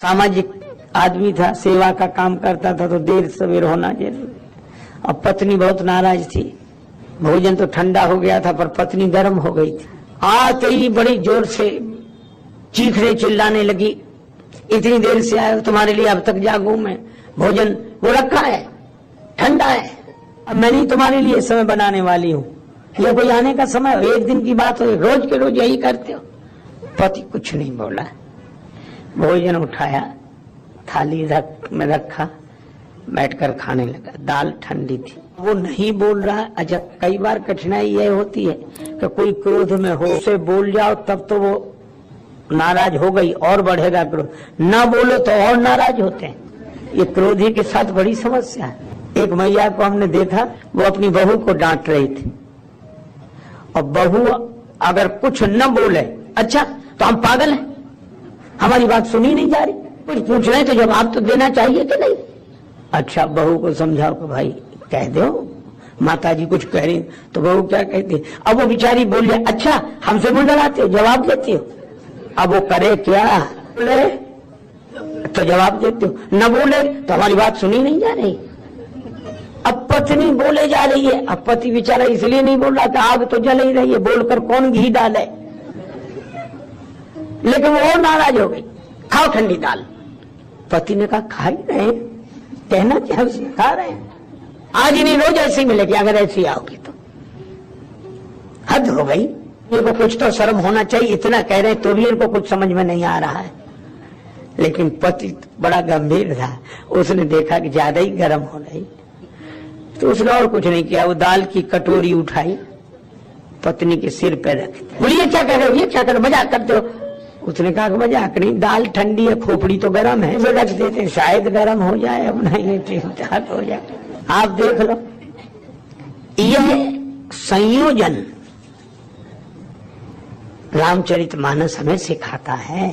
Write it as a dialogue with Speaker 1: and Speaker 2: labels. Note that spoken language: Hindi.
Speaker 1: सामाजिक आदमी था, सेवा का काम करता था, तो देर सवेर होना जरूरी। अब पत्नी बहुत नाराज थी, भोजन तो ठंडा हो गया था पर पत्नी गर्म हो गई थी। आते ही बड़ी जोर से चीखने चिल्लाने लगी, इतनी देर से आए तुम्हारे लिए अब तक जागू मैं, भोजन वो रखा है ठंडा है, अब मैं नहीं तुम्हारे लिए समय बनाने वाली हूँ, ये कोई आने का समय, एक दिन की बात हो, रोज के रोज यही करते हो। पति कुछ नहीं बोला, भोजन उठाया, थाली में रखा, बैठकर खाने लगा। दाल ठंडी थी, वो नहीं बोल रहा। अच्छा, कई बार कठिनाई ये होती है कि कोई क्रोध में हो, उसे बोल जाओ तब तो वो नाराज हो गई और बढ़ेगा क्रोध, ना बोलो तो और नाराज होते हैं। ये क्रोधी के साथ बड़ी समस्या है। एक मैया को हमने देखा, वो अपनी बहू को डांट रही थी और बहू अगर कुछ न बोले, अच्छा तो हम पागल हैं, हमारी बात सुनी नहीं जा रही, कुछ पूछ रहे तो जवाब तो देना चाहिए कि नहीं। अच्छा, बहू को समझाओ कि भाई कह दो, माता जी कुछ कह रही, तो बहू क्या कहती, अब वो बेचारी बोल जाए, अच्छा हमसे मुंह लड़ाते हो, जवाब देती हो, अब वो करे क्या, बोले तो जवाब देते हो, न बोले तो हमारी बात सुनी नहीं जा रही। अब पत्नी बोले जा रही है, अब पति बेचारा इसलिए नहीं बोल रहा कि आग तो जल ही रही है, बोलकर कौन घी डाले, लेकिन वो और नाराज हो गई, खाओ ठंडी दाल। पति ने कहा खा ही रहे, कहना क्या, खा रहे हैं, आज नहीं रोज ऐसी मिलेगी, अगर ऐसी आओगी तो। हद हो गई, इनको कुछ तो शर्म होना चाहिए, इतना कह रहे हैं तो भी इनको कुछ समझ में नहीं आ रहा है। लेकिन पति बड़ा गंभीर था, उसने देखा कि ज्यादा ही गर्म हो रही, तो उसने और कुछ नहीं किया, वो दाल की कटोरी उठाई, पत्नी के सिर पे रख दी। बोलिए क्या कर रहे हो, ये क्या कर रहे हो, मजाक करते हो। उसने कहा कि मजाक नहीं, दाल ठंडी है, खोपड़ी तो गर्म है, इसे रख देते शायद गर्म हो जाए, अब नहीं ठीक ठाक हो जाए। आप देख लो, यह संयोजन रामचरितमानस हमें सिखाता है।